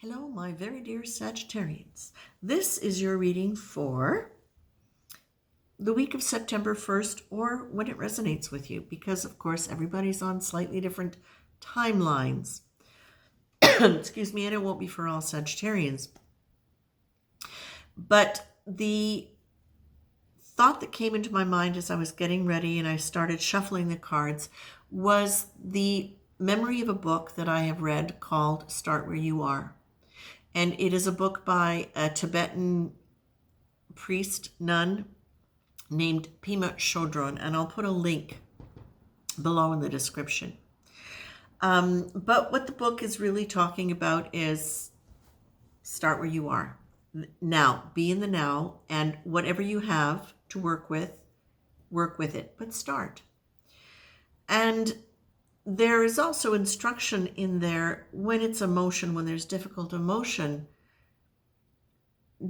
Hello, my very dear Sagittarians. This is your reading for the week of September 1st, or when it resonates with you, because of course everybody's on slightly different timelines. Excuse me, and it won't be for all Sagittarians. But the thought that came into my mind as I was getting ready and I started shuffling the cards was the memory of a book that I have read called Start Where You Are. And it is a book by a Tibetan priest, nun, named Pema Chodron. And I'll put a link below in the description. But what the book is really talking about is start where you are. Now, be in the now, and whatever you have to work with it, but start. And there is also instruction in there when it's emotion, when there's difficult emotion,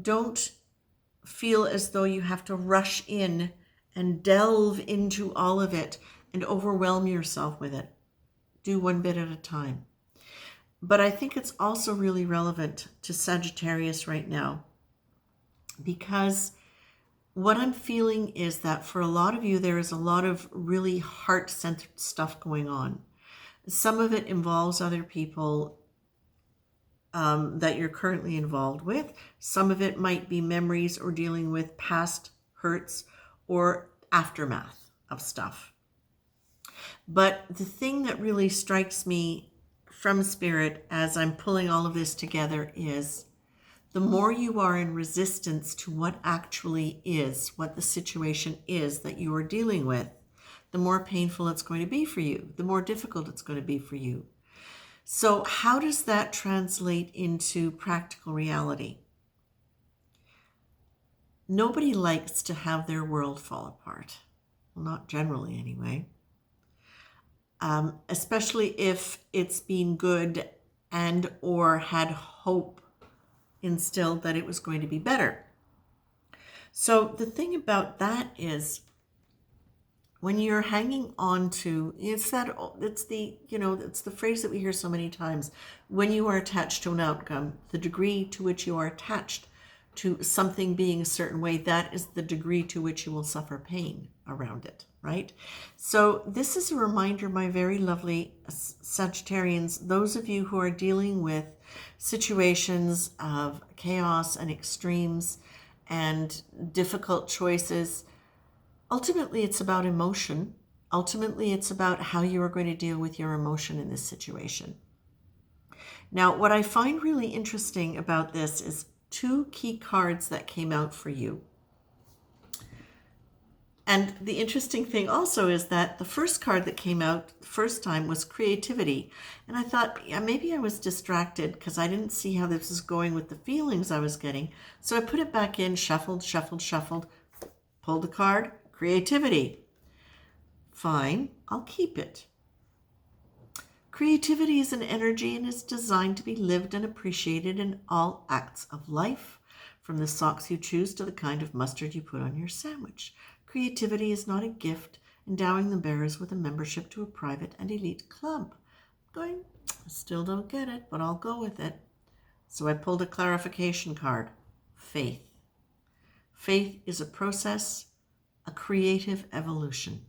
don't feel as though you have to rush in and delve into all of it and overwhelm yourself with it. Do one bit at a time. But I think it's also really relevant to Sagittarius right now, because what I'm feeling is that for a lot of you, there is a lot of really heart-centered stuff going on. Some of it involves other people that you're currently involved with. Some of it might be memories or dealing with past hurts or aftermath of stuff. But the thing that really strikes me from Spirit as I'm pulling all of this together is the more you are in resistance to what actually is, what the situation is that you are dealing with, the more painful it's going to be for you, the more difficult it's going to be for you. So how does that translate into practical reality? Nobody likes to have their world fall apart. Well, not generally anyway. Especially if it's been good and or had hope instilled that it was going to be better. So the thing about that is, when you're hanging on to, it's the phrase that we hear so many times, when you are attached to an outcome, the degree to which you are attached to something being a certain way, that is the degree to which you will suffer pain around it, right? So this is a reminder, my very lovely Sagittarians, those of you who are dealing with situations of chaos and extremes and difficult choices. Ultimately, it's about emotion. Ultimately, it's about how you are going to deal with your emotion in this situation. Now, what I find really interesting about this is two key cards that came out for you. And the interesting thing also is that the first card that came out the first time was creativity. And I thought, yeah, maybe I was distracted because I didn't see how this was going with the feelings I was getting. So I put it back in, shuffled, pulled the card, creativity. Fine, I'll keep it. Creativity is an energy and is designed to be lived and appreciated in all acts of life, from the socks you choose to the kind of mustard you put on your sandwich. Creativity is not a gift, endowing the bearers with a membership to a private and elite club. I still don't get it, but I'll go with it. So I pulled a clarification card. Faith. Faith is a process, a creative evolution.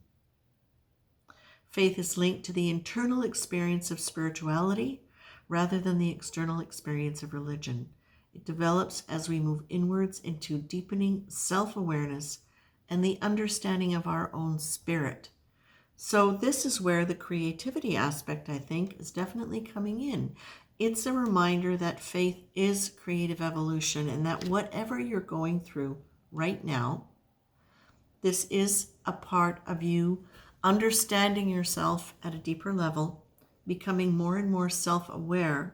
Faith is linked to the internal experience of spirituality rather than the external experience of religion. It develops as we move inwards into deepening self-awareness and the understanding of our own spirit. So this is where the creativity aspect, I think, is definitely coming in. It's a reminder that faith is creative evolution, and that whatever you're going through right now, this is a part of you understanding yourself at a deeper level, becoming more and more self-aware,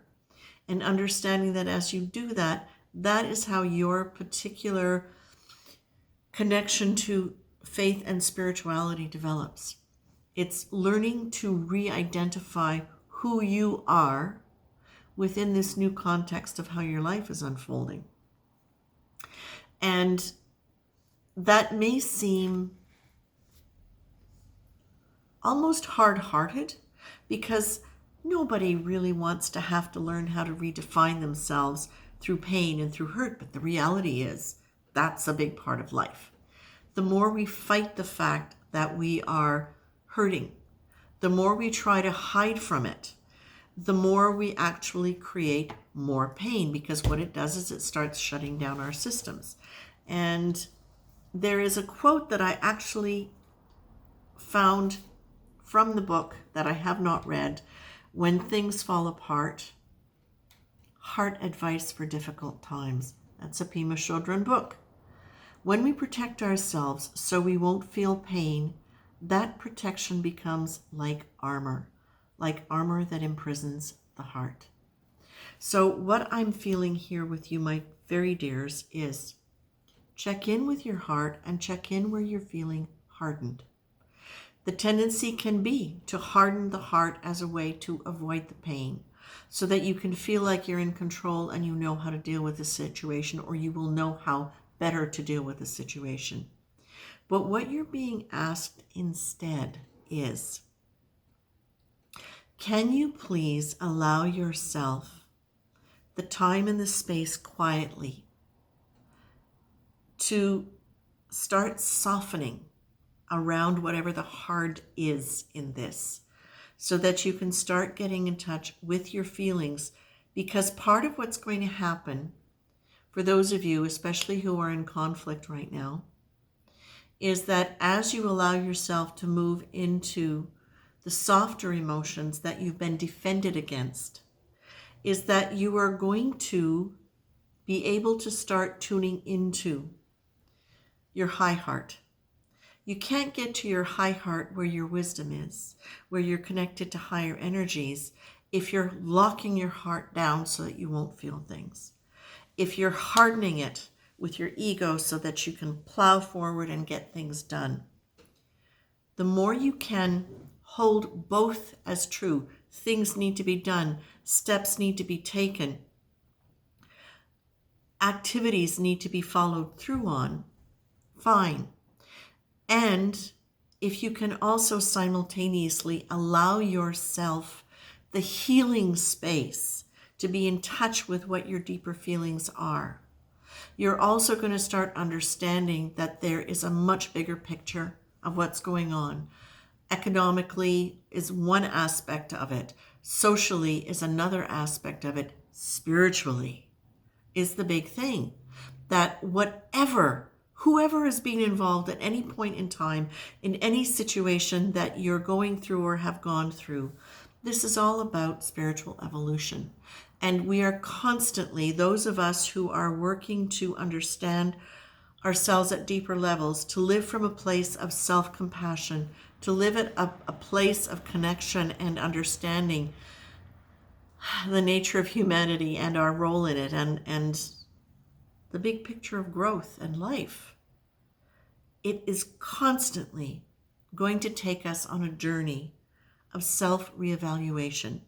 and understanding that as you do that, that is how your particular connection to faith and spirituality develops. It's learning to re-identify who you are within this new context of how your life is unfolding. And that may seem almost hard-hearted, because Nobody really wants to have to learn how to redefine themselves through pain and through hurt, but the reality is that's a big part of life. The more we fight the fact that we are hurting, the more we try to hide from it, the more we actually create more pain, because what it does is it starts shutting down our systems. And there is a quote that I actually found from the book that I have not read, When Things Fall Apart, Heart Advice for Difficult Times. That's a Pema Chodron book. When we protect ourselves so we won't feel pain, that protection becomes like armor that imprisons the heart. So what I'm feeling here with you, my very dears, is check in with your heart and check in where you're feeling hardened. The tendency can be to harden the heart as a way to avoid the pain, so that you can feel like you're in control and you know how to deal with the situation, or you will know how better to deal with the situation. But what you're being asked instead is, can you please allow yourself the time and the space quietly to start softening around whatever the hard is in this, so that you can start getting in touch with your feelings? Because part of what's going to happen for those of you, especially who are in conflict right now, is that as you allow yourself to move into the softer emotions that you've been defended against, is that you are going to be able to start tuning into your high heart. You can't get to your high heart where your wisdom is, where you're connected to higher energies, if you're locking your heart down so that you won't feel things. If you're hardening it with your ego so that you can plow forward and get things done. The more you can hold both as true, things need to be done, steps need to be taken, activities need to be followed through on, fine. And if you can also simultaneously allow yourself the healing space to be in touch with what your deeper feelings are, you're also going to start understanding that there is a much bigger picture of what's going on. Economically is one aspect of it. Socially is another aspect of it. Spiritually is the big thing. That whoever is being involved at any point in time, in any situation that you're going through or have gone through, this is all about spiritual evolution. And we are constantly, those of us who are working to understand ourselves at deeper levels, to live from a place of self-compassion, to live at a place of connection and understanding the nature of humanity and our role in it, and the big picture of growth and life. It is constantly going to take us on a journey of self-reevaluation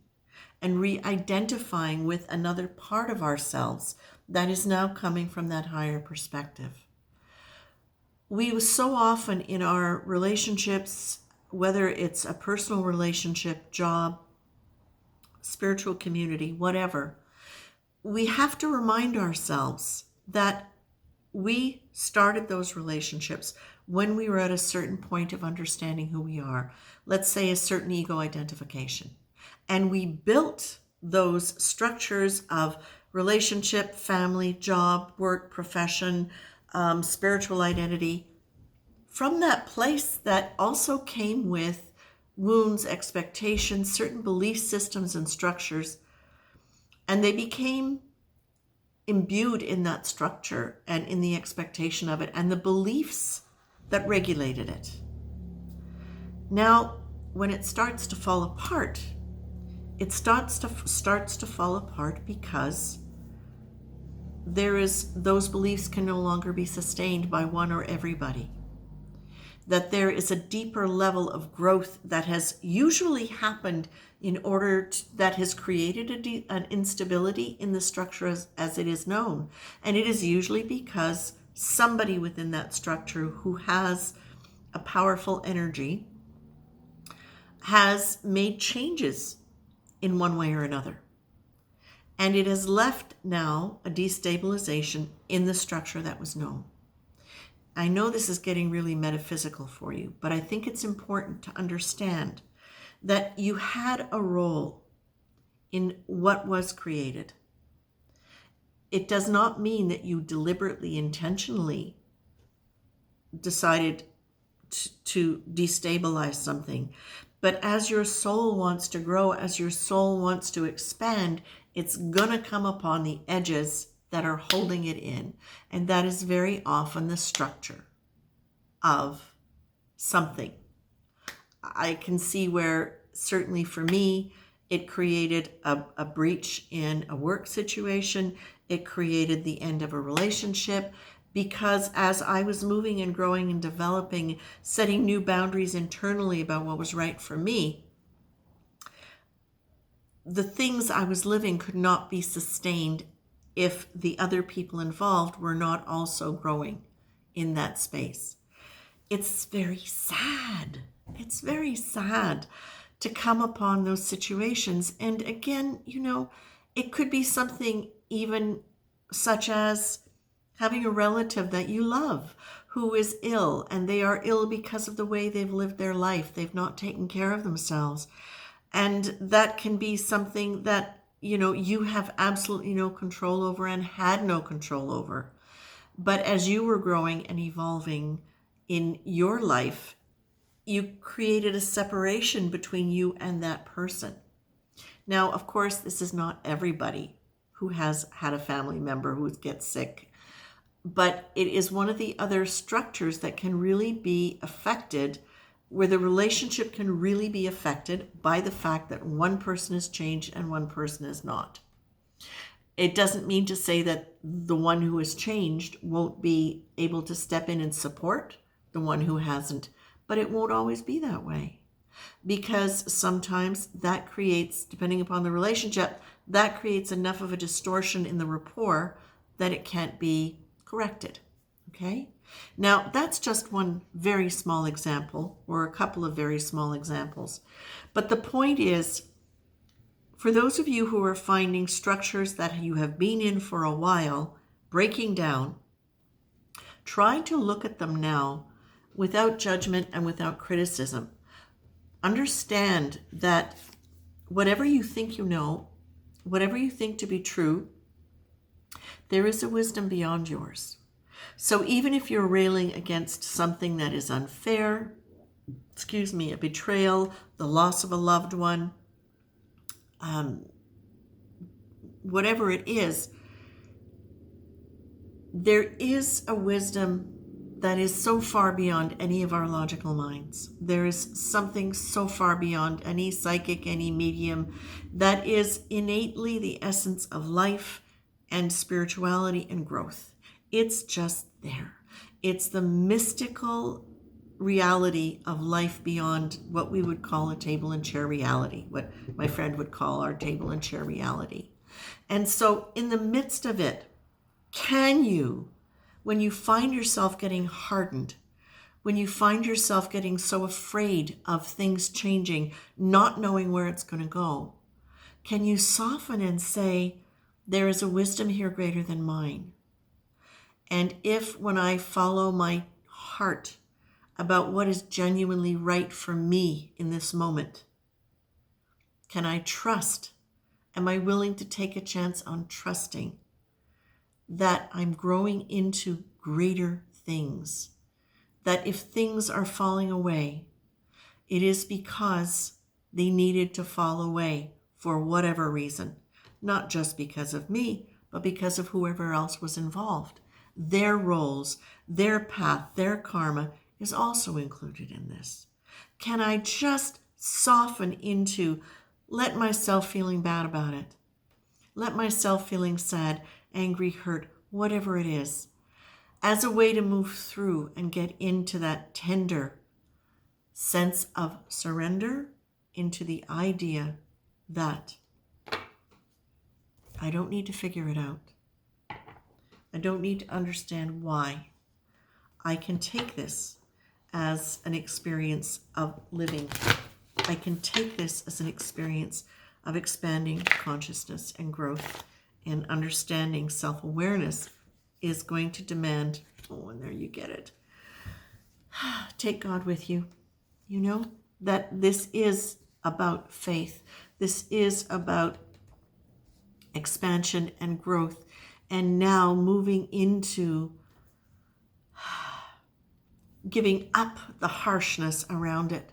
and re-identifying with another part of ourselves that is now coming from that higher perspective. We so often in our relationships, whether it's a personal relationship, job, spiritual community, whatever, we have to remind ourselves that we started those relationships when we were at a certain point of understanding who we are. Let's say a certain ego identification. And we built those structures of relationship, family, job, work, profession, spiritual identity from that place that also came with wounds, expectations, certain belief systems and structures. And they became imbued in that structure and in the expectation of it and the beliefs that regulated it. Now, when it starts to fall apart, it starts to fall apart because those beliefs can no longer be sustained by one or everybody. That there is a deeper level of growth that has usually happened that has created an instability in the structure as it is known. And it is usually because somebody within that structure who has a powerful energy has made changes in one way or another. And it has left now a destabilization in the structure that was known. I know this is getting really metaphysical for you, but I think it's important to understand that you had a role in what was created. It does not mean that you deliberately, intentionally decided to destabilize something. But as your soul wants to grow, as your soul wants to expand, it's going to come upon the edges that are holding it in. And that is very often the structure of something. I can see where, certainly for me, it created a breach in a work situation. It created the end of a relationship, because as I was moving and growing and developing, setting new boundaries internally about what was right for me, the things I was living could not be sustained if the other people involved were not also growing in that space. It's very sad. It's very sad to come upon those situations. And again, it could be something even such as having a relative that you love who is ill, and they are ill because of the way they've lived their life. They've not taken care of themselves. And that can be something that, you have absolutely no control over and had no control over. But as you were growing and evolving in your life, you created a separation between you and that person. Now, of course, this is not everybody who has had a family member who gets sick, but it is one of the other structures that can really be affected, where the relationship can really be affected by the fact that one person has changed and one person is not. It doesn't mean to say that the one who has changed won't be able to step in and support the one who hasn't, but it won't always be that way. Because sometimes that creates, depending upon the relationship, that creates enough of a distortion in the rapport that it can't be corrected. Okay? Now, that's just one very small example, or a couple of very small examples. But the point is, for those of you who are finding structures that you have been in for a while breaking down, try to look at them now without judgment and without criticism. Understand that whatever you think you know, whatever you think to be true, there is a wisdom beyond yours. So even if you're railing against something that is unfair, a betrayal, the loss of a loved one, whatever it is, there is a wisdom that is so far beyond any of our logical minds. There is something so far beyond any psychic, any medium, that is innately the essence of life and spirituality and growth. It's just there. It's the mystical reality of life beyond what we would call a table and chair reality, what my friend would call our table and chair reality. And so in the midst of it, can you, when you find yourself getting hardened, when you find yourself getting so afraid of things changing, not knowing where it's going to go, can you soften and say, there is a wisdom here greater than mine? And if, when I follow my heart about what is genuinely right for me in this moment, can I trust? Am I willing to take a chance on trusting that I'm growing into greater things? That if things are falling away, it is because they needed to fall away for whatever reason. Not just because of me, but because of whoever else was involved. Their roles, their path, their karma is also included in this. Can I just soften into, let myself feeling bad about it? Let myself feeling sad, angry, hurt, whatever it is, as a way to move through and get into that tender sense of surrender, into the idea that I don't need to figure it out. I don't need to understand why. I can take this as an experience of living. I can take this as an experience of expanding consciousness and growth and understanding. Self-awareness is going to demand, oh, and there you get it. Take God with you. You know that this is about faith. This is about expansion and growth. And now moving into giving up the harshness around it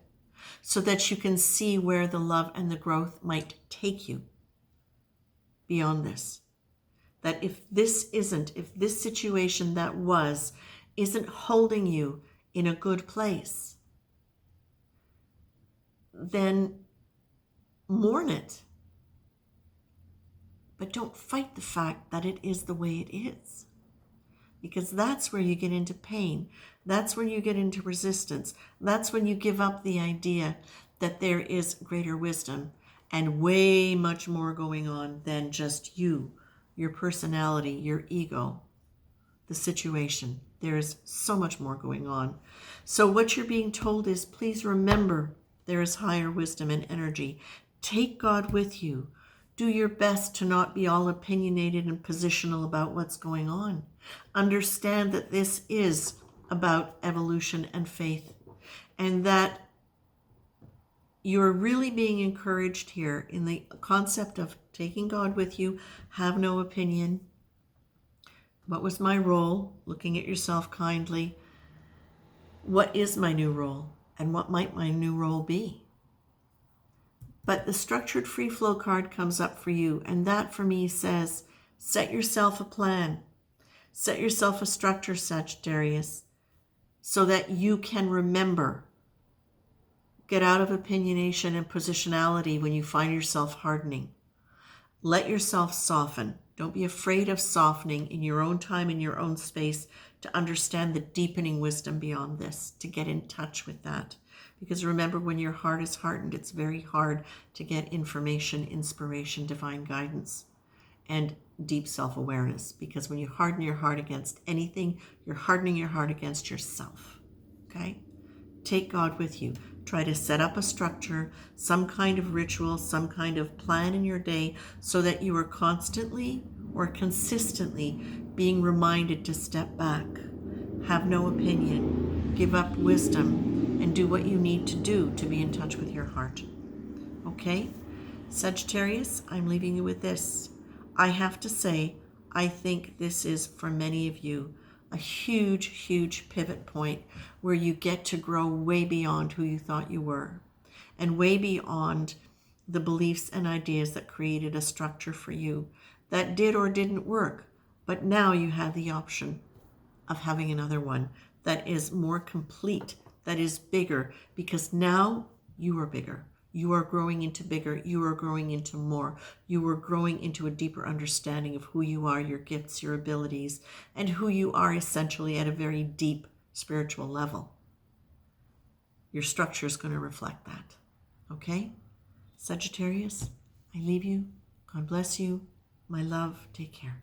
so that you can see where the love and the growth might take you beyond this. That if this situation that was isn't holding you in a good place, then mourn it. But don't fight the fact that it is the way it is. Because that's where you get into pain. That's when you get into resistance. That's when you give up the idea that there is greater wisdom and way much more going on than just you, your personality, your ego, the situation. There is so much more going on. So what you're being told is, please remember there is higher wisdom and energy. Take God with you. Do your best to not be all opinionated and positional about what's going on. Understand that this is about evolution and faith, and that you're really being encouraged here in the concept of taking God with you. Have no opinion. What was my role? Looking at yourself kindly. What is my new role? And what might my new role be? But the structured free flow card comes up for you. And that for me says, set yourself a plan. Set yourself a structure, Sagittarius, so that you can remember. Get out of opinionation and positionality when you find yourself hardening. Let yourself soften. Don't be afraid of softening in your own time, in your own space, to understand the deepening wisdom beyond this, to get in touch with that. Because remember, when your heart is hardened, it's very hard to get information, inspiration, divine guidance, and deep self-awareness. Because when you harden your heart against anything, you're hardening your heart against yourself. Okay? Take God with you. Try to set up a structure, some kind of ritual, some kind of plan in your day so that you are constantly or consistently being reminded to step back, have no opinion, give up wisdom, and do what you need to do to be in touch with your heart. Okay? Sagittarius, I'm leaving you with this. I have to say, I think this is, for many of you, a huge, huge pivot point where you get to grow way beyond who you thought you were and way beyond the beliefs and ideas that created a structure for you that did or didn't work. But now you have the option of having another one that is more complete, that is bigger, because now you are bigger. You are growing into bigger. You are growing into more. You are growing into a deeper understanding of who you are, your gifts, your abilities, and who you are essentially at a very deep spiritual level. Your structure is going to reflect that. Okay? Sagittarius, I leave you. God bless you. My love. Take care.